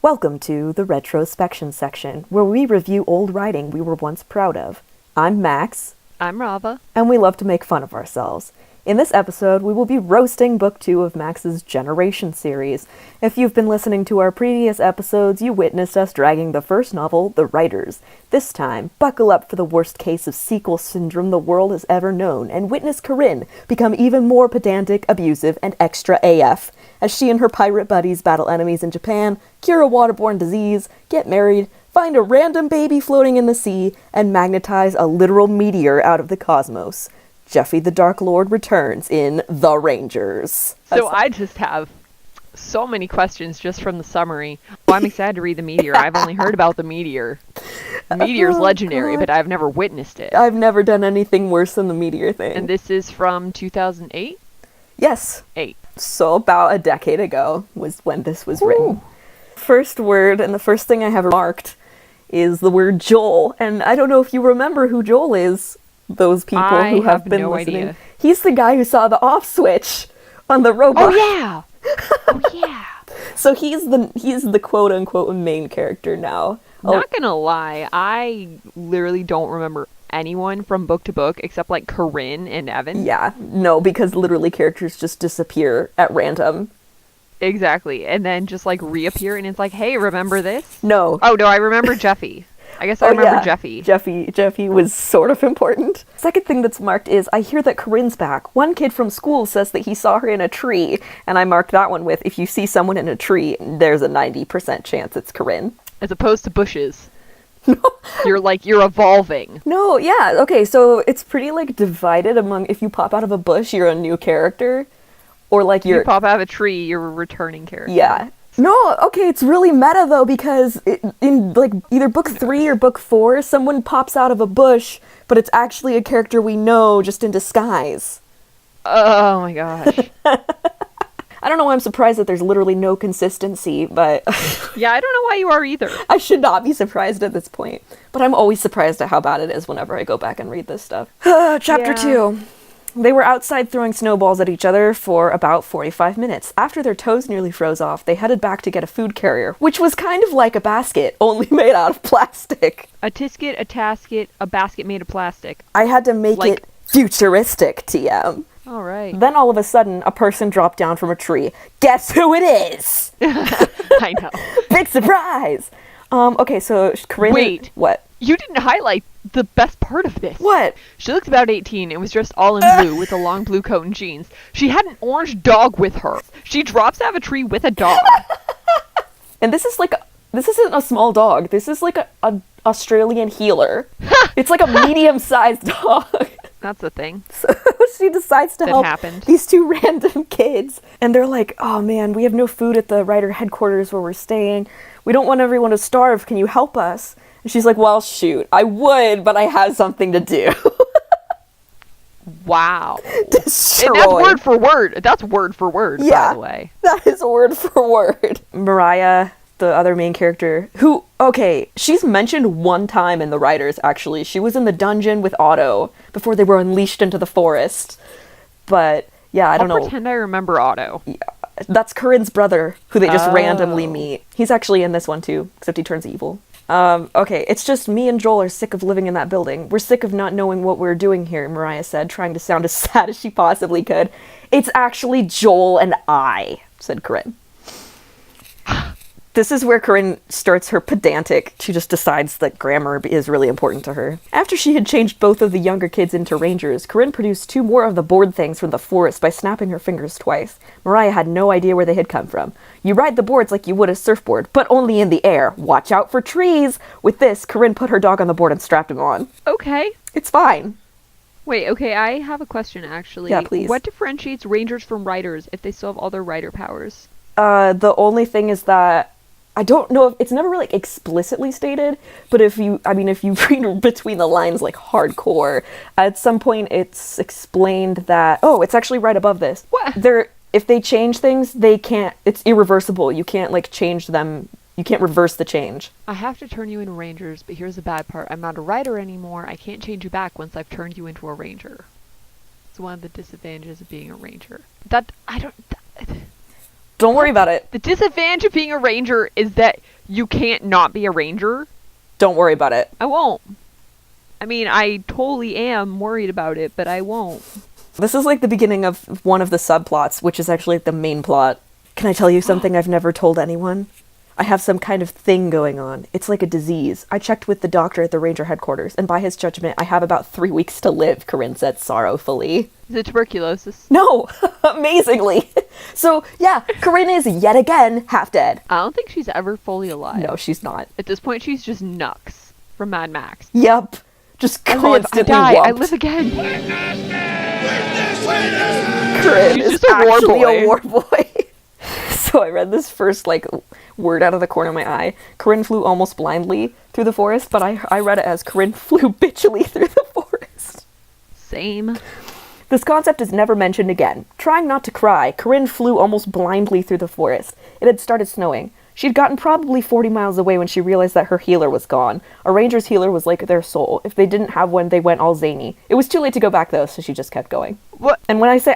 Welcome to the Retrospection section, where we review old writing we were once proud of. I'm Max. I'm Rava. And we love to make fun of ourselves. In this episode, we will be roasting Book 2 of Max's Generation series. If you've been listening to our previous episodes, you witnessed us dragging the first novel, The Writers. This time, buckle up for the worst case of sequel syndrome the world has ever known, and witness Corinne become even more pedantic, abusive, and extra AF, as she and her pirate buddies battle enemies in Japan, cure a waterborne disease, get married, find a random baby floating in the sea, and magnetize a literal meteor out of the cosmos. Jeffy the Dark Lord returns in The Rangers. So I just have so many questions just from the summary. Well, I'm excited to read the meteor. I've only heard about the meteor. The meteor's legendary, but I've never witnessed it. I've never done anything worse than the meteor thing. And this is from 2008? Yes. 8. So about a decade ago was when this was written. First word, and the first thing I have marked, is the word Joel. And I don't know if you remember who Joel is. Those people who have been listening. Idea. He's the guy who saw the off switch on the robot. Oh yeah. Oh yeah. So he's the quote unquote main character now. Not gonna lie, I literally don't remember anyone from book to book except like Corinne and Evan. Yeah, no, because literally characters just disappear at random. Exactly, and then just like reappear, and it's like, hey, remember this? No. Oh no, I remember Jeffy. I guess I remember Jeffy. Jeffy was sort of important. Second thing that's marked is, I hear that Corinne's back. One kid from school says that he saw her in a tree, and I marked that one with, if you see someone in a tree, there's a 90% chance it's Corinne. As opposed to bushes. You're evolving. No, yeah, okay, so it's pretty, divided among, if you pop out of a bush, you're a new character, or, If you pop out of a tree, you're a returning character. Yeah. No, okay, it's really meta, though, because in either book 3 or book 4, someone pops out of a bush, but it's actually a character we know, just in disguise. Oh my gosh. I don't know why I'm surprised that there's literally no consistency, but... Yeah, I don't know why you are either. I should not be surprised at this point. But I'm always surprised at how bad it is whenever I go back and read this stuff. Chapter 2. They were outside throwing snowballs at each other for about 45 minutes. After their toes nearly froze off, they headed back to get a food carrier, which was kind of like a basket, only made out of plastic. A tisket, a tasket, a basket made of plastic. I had to make it futuristic, TM. All right. Then all of a sudden, a person dropped down from a tree. Guess who it is? I know. Big surprise! Okay, so Corinne... Wait. What? You didn't highlight the best part of this. What? She looked about 18 and was dressed all in blue with a long blue coat and jeans. She had an orange dog with her. She drops out of a tree with a dog. And this isn't a small dog. This is like a Australian healer. It's like a medium-sized dog. That's the thing. So she decides to help these two random kids. And they're like, oh man, we have no food at the writer headquarters where we're staying. We don't want everyone to starve. Can you help us? And she's like, well, shoot, I would, but I have something to do. Wow. Destroy. And that's word for word. That's word for word, by the way. That is word for word. Mariah, the other main character, who, okay, she's mentioned one time in The Writers, actually. She was in the dungeon with Otto before they were unleashed into the forest. But, yeah, I don't know. I'll pretend I remember Otto. Yeah, that's Corinne's brother, who they just randomly meet. He's actually in this one, too, except he turns evil. Okay, it's just me and Joel are sick of living in that building. We're sick of not knowing what we're doing here, Mariah said, trying to sound as sad as she possibly could. It's actually Joel and I, said Corinne. This is where Corinne starts her pedantic. She just decides that grammar is really important to her. After she had changed both of the younger kids into rangers, Corinne produced 2 more of the board things from the forest by snapping her fingers twice. Mariah had no idea where they had come from. You ride the boards like you would a surfboard, but only in the air. Watch out for trees! With this, Corinne put her dog on the board and strapped him on. Okay. It's fine. Wait, okay, I have a question, actually. Yeah, please. What differentiates rangers from riders if they still have all their rider powers? The only thing is that I don't know if it's never really explicitly stated, but if you read between the lines hardcore, at some point it's explained that, it's actually right above this. What? If they change things, it's irreversible. You can't change them. You can't reverse the change. I have to turn you into rangers, but here's the bad part. I'm not a rider anymore. I can't change you back once I've turned you into a ranger. It's one of the disadvantages of being a ranger. Don't worry about it. The disadvantage of being a ranger is that you can't not be a ranger. Don't worry about it. I won't. I mean, I totally am worried about it, but I won't. This is like the beginning of one of the subplots, which is actually the main plot. Can I tell you something I've never told anyone? I have some kind of thing going on. It's like a disease. I checked with the doctor at the ranger headquarters, and by his judgment, I have about 3 weeks to live, Corinne said sorrowfully. Is it tuberculosis? No! Amazingly! So, yeah, Corinne is yet again half dead. I don't think she's ever fully alive. No, she's not. At this point, she's just Nux from Mad Max. Yep. Just constantly I die, I whomped. live again. Corinne She's is just a war actually boy. a war boy. So I read this first, word out of the corner of my eye. Corinne flew almost blindly through the forest, but I read it as Corinne flew bitchily through the forest. Same. This concept is never mentioned again. Trying not to cry, Corinne flew almost blindly through the forest. It had started snowing. She'd gotten probably 40 miles away when she realized that her healer was gone. A ranger's healer was like their soul. If they didn't have one, they went all zany. It was too late to go back though, so she just kept going. What? And when I say,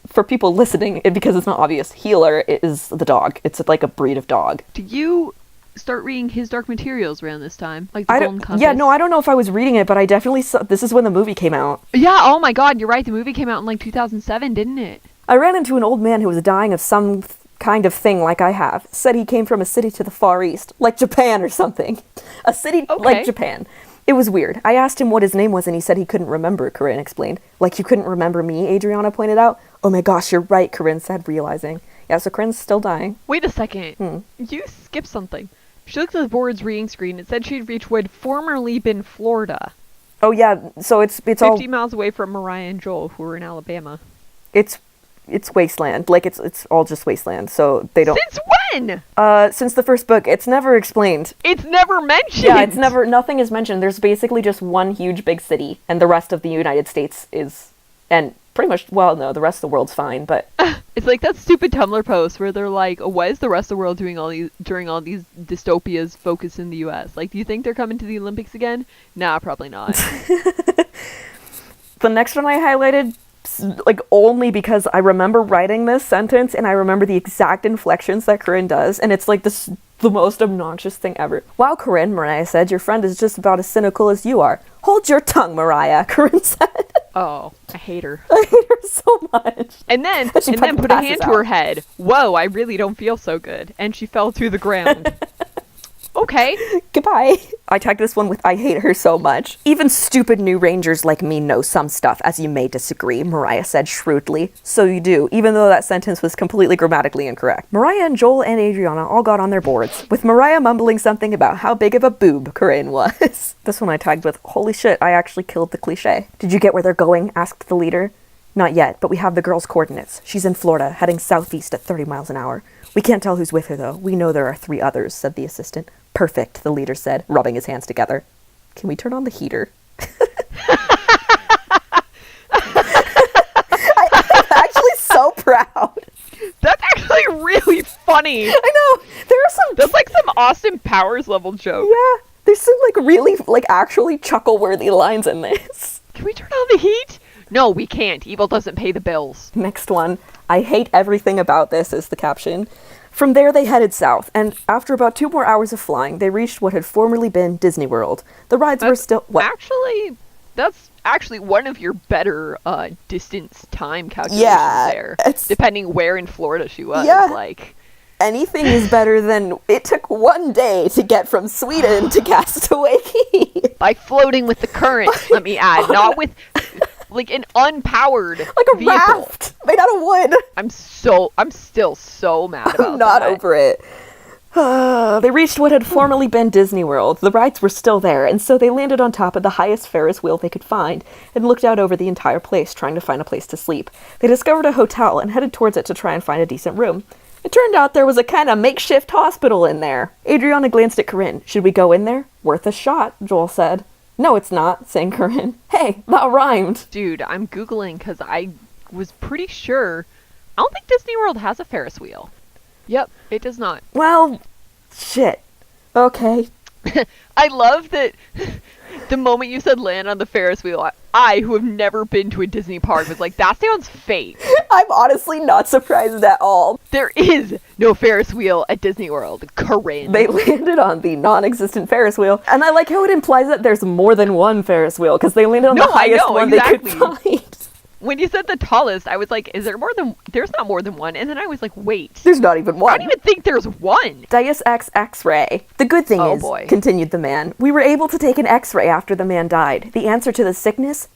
for people listening, because it's not obvious, healer is the dog. It's like a breed of dog. Do you start reading His Dark Materials around this time? Like the I Golden don't, Compass? yeah, no, I don't know if I was reading it, but I definitely saw, this is when the movie came out. Yeah, oh my god, you're right. The movie came out in like 2007, didn't it? I ran into an old man who was dying of some kind of thing like I have. Said he came from a city to the Far East, like Japan or something. A city like Japan. It was weird. I asked him what his name was and he said he couldn't remember, Corinne explained. Like you couldn't remember me, Adriana pointed out. Oh my gosh, you're right, Corinne said, realizing. Yeah, so Corinne's still dying. Wait a second. You skipped something. She looked at the board's reading screen. It said she'd reached what had formerly been Florida. Oh yeah, so it's 50 all... miles away from Mariah and Joel, who were in Alabama. It's wasteland. Like, it's all just wasteland, so they don't... Since when? Since the first book. It's never explained. It's never mentioned! Yeah, it's never... Nothing is mentioned. There's basically just one huge big city, and the rest of the United States is... And pretty much... Well, no, the rest of the world's fine, but... It's like that stupid Tumblr post where they're like, oh, why is the rest of the world doing during all these dystopias focused in the US? Like, do you think they're coming to the Olympics again? Nah, probably not. The next one I highlighted... like only because I remember writing this sentence and I remember the exact inflections that Corinne does, and it's like the most obnoxious thing ever. Wow, Corinne, Mariah said, your friend is just about as cynical as you are. Hold your tongue, Mariah, Corinne said. Oh, I hate her. I hate her so much. And then put a hand to her head. Whoa, I really don't feel so good. And she fell to the ground. Okay. Goodbye. I tagged this one with I hate her so much. Even stupid new rangers like me know some stuff, as you may disagree, Mariah said shrewdly. So you do, even though that sentence was completely grammatically incorrect. Mariah and Joel and Adriana all got on their boards, with Mariah mumbling something about how big of a boob Corinne was. This one I tagged with, holy shit, I actually killed the cliche. Did you get where they're going? Asked the leader. Not yet, but we have the girl's coordinates. She's in Florida, heading southeast at 30 miles an hour. We can't tell who's with her, though. We know there are 3 others, said the assistant. Perfect, the leader said, rubbing his hands together. Can we turn on the heater? I'm actually so proud. That's actually really funny. I know. There are some... That's like some Austin Powers level joke. Yeah. There's some, really, actually chuckle-worthy lines in this. Can we turn on the heat? No, we can't. Evil doesn't pay the bills. Next one. I hate everything about this, is the caption. From there, they headed south, and after about 2 more hours of flying, they reached what had formerly been Disney World. The rides were still... What? Actually, that's actually one of your better distance time calculations there. Depending where in Florida she was. Yeah. Like... Anything is better than... It took 1 day to get from Sweden to Castaway Cay. By floating with the current, let me add. Not with... Like an unpowered like a vehicle. raft made out of wood. I'm still so mad about I'm not that. over it. They reached what had formerly been Disney World. The rides were still there, and so they landed on top of the highest Ferris wheel they could find and looked out over the entire place, trying to find a place to sleep. They discovered a hotel and headed towards it to try and find a decent room. It turned out there was a kind of makeshift hospital in there. Adriana glanced at Corinne. Should we go in there? Worth a shot, Joel said. No, it's not, sang Corinne. Hey, that rhymed. Dude, I'm Googling because I was pretty sure. I don't think Disney World has a Ferris wheel. Yep, it does not. Well, shit. Okay. I love that the moment you said land on the Ferris wheel, I, who have never been to a Disney park, was like, that sounds fake. I'm honestly not surprised at all. There is no Ferris wheel at Disney World. Corinne. They landed on the non-existent Ferris wheel, and I like how it implies that there's more than one Ferris wheel, because they landed on the highest one exactly. they could find. When you said the tallest, I was like, there's not more than one. And then I was like, wait. There's not even one. I don't even think there's one. Deus Ex X-ray. The good thing is, boy. continued the man, we were able to take an X-ray after the man died. The answer to the sickness, ...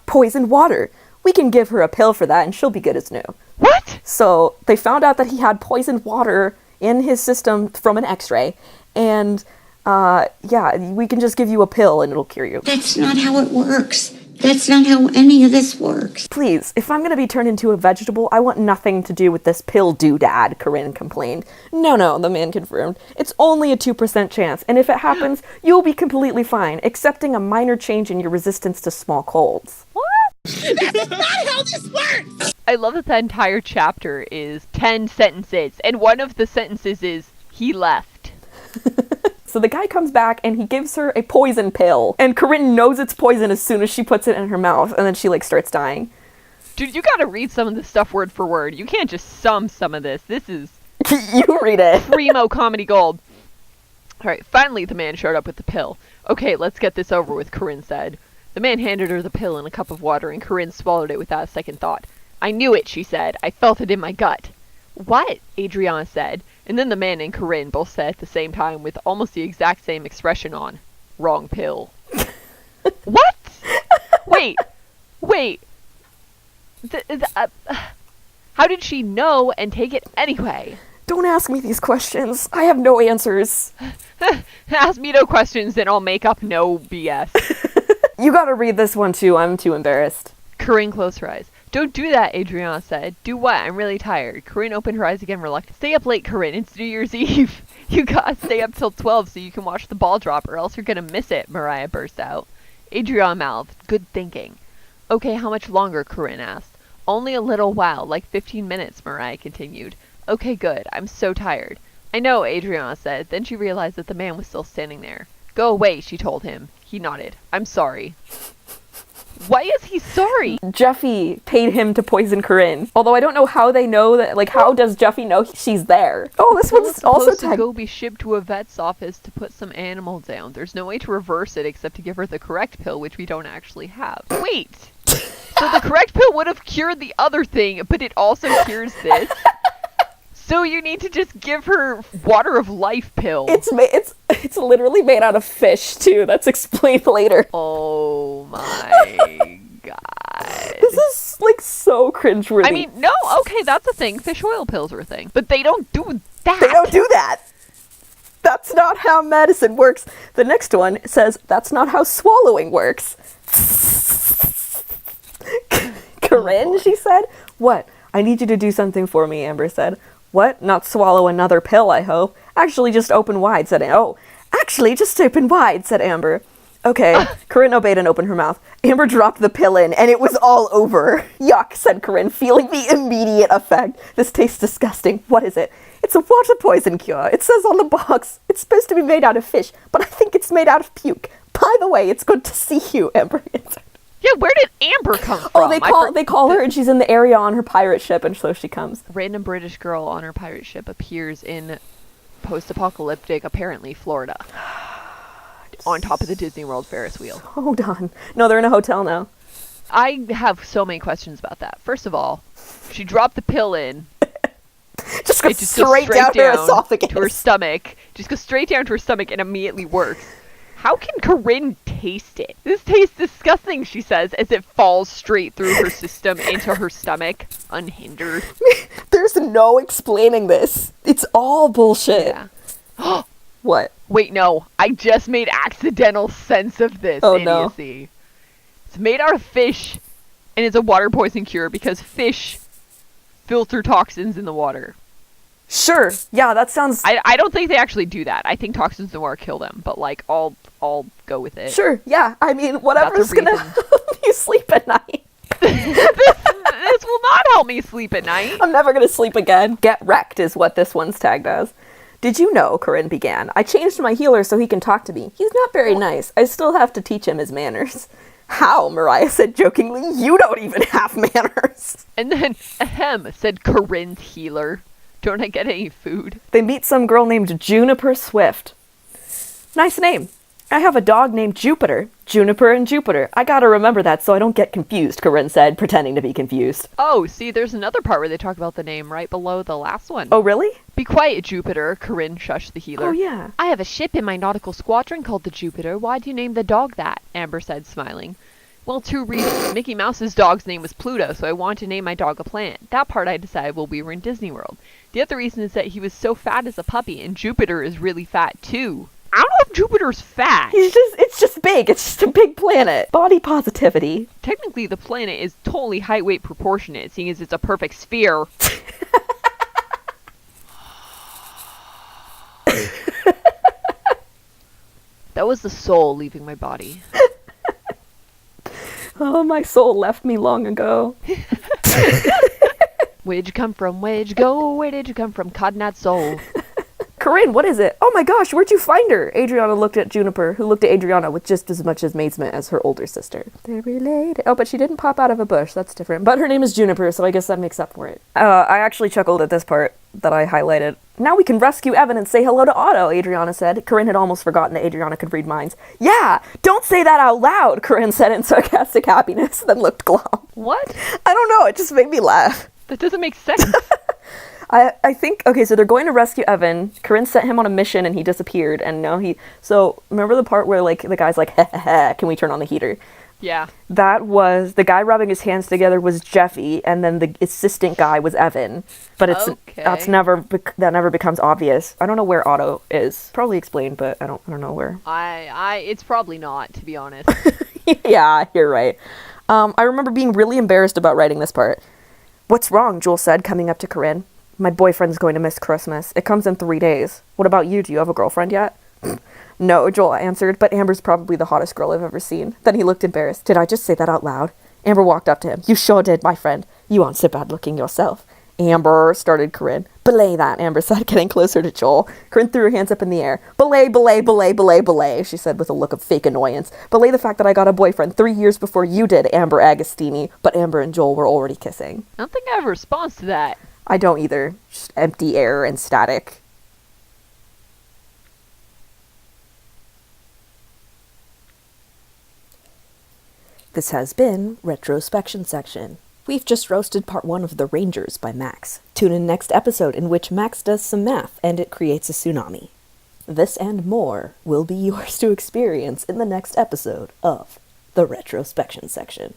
poisoned water. We can give her a pill for that and she'll be good as new. What? So they found out that he had poisoned water in his system from an X-ray. And, we can just give you a pill and it'll cure you. That's not how it works. That's not how any of this works. Please, if I'm gonna be turned into a vegetable, I want nothing to do with this pill doodad, Corinne complained. No, the man confirmed. It's only a 2% chance, and if it happens, you'll be completely fine, excepting a minor change in your resistance to small colds. What? That's not how this works! I love that the entire chapter is 10 sentences, and one of the sentences is, he left. So the guy comes back and he gives her a poison pill. And Corinne knows it's poison as soon as she puts it in her mouth. And then she starts dying. Dude, you gotta read some of this stuff word for word. You can't just sum some of this. This is You read it. primo comedy gold. Alright, finally the man showed up with the pill. Okay, let's get this over with, Corinne said. The man handed her the pill in a cup of water and Corinne swallowed it without a second thought. I knew it, she said. I felt it in my gut. What? Adriana said. And then the man and Corinne both said at the same time with almost the exact same expression on. Wrong pill. What? Wait. How did she know and take it anyway? Don't ask me these questions. I have no answers. Ask me no questions, then I'll make up no BS. You gotta read this one too. I'm too embarrassed. Corinne closed her eyes. Don't do that, Adriana said. Do what? I'm really tired. Corinne opened her eyes again reluctantly. Stay up late, Corinne. It's New Year's Eve. You gotta stay up till 12 so you can watch the ball drop or else you're gonna miss it, Mariah burst out. Adriana mouthed. Good thinking. Okay, how much longer? Corinne asked. Only a little while, like 15 minutes, Mariah continued. Okay, good. I'm so tired. I know, Adriana said. Then she realized that the man was still standing there. Go away, she told him. He nodded. I'm sorry. Why is he sorry? Jeffy paid him to poison Corinne. Although I don't know how they know that, how does Jeffy know she's there? Oh, this one's also supposed to go be shipped to a vet's office to put some animal down. There's no way to reverse it except to give her the correct pill, which we don't actually have. Wait! So the correct pill would have cured the other thing, but it also cures this? So you need to just give her water of life pill. It's literally made out of fish too. That's explained later. Oh my god. This is so cringeworthy. I mean, no, okay, that's a thing. Fish oil pills are a thing. But they don't do that. They don't do that. That's not how medicine works. The next one says that's not how swallowing works. Corinne, she said. What? I need you to do something for me, Amber said. What? Not swallow another pill, I hope. Actually, just open wide, said Amber. Oh, actually, just open wide, said Amber. Okay. Corinne obeyed and opened her mouth. Amber dropped the pill in, and it was all over. Yuck, said Corinne, feeling the immediate effect. This tastes disgusting. What is it? It's a water poison cure. It says on the box. It's supposed to be made out of fish, but I think it's made out of puke. By the way, it's good to see you, Amber answered. Yeah, where did Amber come from? Oh, they call her, and she's in the area on her pirate ship, and so she comes. Random British girl on her pirate ship appears in post-apocalyptic, apparently, Florida. On top of the Disney World Ferris wheel. Hold on. No, they're in a hotel now. I have so many questions about that. First of all, she dropped the pill in. Just goes straight down to her esophagus. To her stomach. Just goes straight down to her stomach and immediately works. How can Corinne taste it? This tastes disgusting, she says, as it falls straight through her system into her stomach, unhindered. There's no explaining this. It's all bullshit. Yeah. What? Wait, no. I just made accidental sense of this idiocy. No. It's made out of fish, and it's a water poison cure because fish filter toxins in the water. Sure. Yeah, that sounds... I don't think they actually do that. I think toxins in the water kill them, but, I'll go with it. Sure, yeah. I mean, whatever's gonna help you sleep at night. This will not help me sleep at night. I'm never gonna sleep again. Get wrecked is what this one's tagged as. Did you know, Corinne began, I changed my healer so he can talk to me. He's not very nice. I still have to teach him his manners. How? Mariah said jokingly. You don't even have manners. And then, ahem, said Corinne's healer. Don't I get any food? They meet some girl named Juniper Swift. Nice name. I have a dog named Jupiter. Juniper and Jupiter. I gotta remember that so I don't get confused, Corinne said, pretending to be confused. Oh, see, there's another part where they talk about the name right below the last one. Oh, really? Be quiet, Jupiter, Corinne shushed the healer. Oh, yeah. I have a ship in my nautical squadron called the Jupiter. Why'd you name the dog that? Amber said, smiling. Well, 2 reasons. Mickey Mouse's dog's name was Pluto, so I wanted to name my dog a planet. That part I decided while we were in Disney World. The other reason is that he was so fat as a puppy, and Jupiter is really fat, too. I don't know if Jupiter's fat. It's just big. It's just a big planet. Body positivity. Technically, the planet is totally height-weight proportionate, seeing as it's a perfect sphere. That was the soul leaving my body. Oh, my soul left me long ago. Where'd you come from? Where'd you go? Where did you come from? Cotton that soul. Corinne, what is it? Oh my gosh, where'd you find her? Adriana looked at Juniper, who looked at Adriana with just as much amazement as her older sister. They're related. Oh, but she didn't pop out of a bush. That's different. But her name is Juniper, so I guess that makes up for it. I actually chuckled at this part that I highlighted. Now we can rescue Evan and say hello to Otto, Adriana said. Corinne had almost forgotten that Adriana could read minds. Yeah, don't say that out loud, Corinne said in sarcastic happiness, then looked glum. What? I don't know, it just made me laugh. That doesn't make sense. I think, okay, so they're going to rescue Evan. Corinne sent him on a mission and he disappeared. And now so remember the part where like the guy's like, heh heh heh, can we turn on the heater? Yeah. That was, the guy rubbing his hands together was Jeffy, and then the assistant guy was Evan. But Okay. that never becomes obvious. I don't know where Otto is. Probably explained, but I don't know where. It's probably not, to be honest. Yeah, you're right. I remember being really embarrassed about writing this part. What's wrong? Joel said, coming up to Corinne. My boyfriend's going to miss Christmas. It comes in 3 days. What about you? Do you have a girlfriend yet? No, Joel answered, but Amber's probably the hottest girl I've ever seen. Then he looked embarrassed. Did I just say that out loud? Amber walked up to him. You sure did, my friend. You aren't so bad looking yourself. Amber, started Corinne. Belay that, Amber said, getting closer to Joel. Corinne threw her hands up in the air. Belay, belay, belay, belay, belay, she said with a look of fake annoyance. Belay the fact that I got a boyfriend 3 years before you did, Amber Agostini. But Amber and Joel were already kissing. I don't think I have a response to that. I don't either. Just empty air and static. This has been Retrospection Section. We've just roasted part 1 of The Rangers by Max. Tune in next episode in which Max does some math and it creates a tsunami. This and more will be yours to experience in the next episode of The Retrospection Section.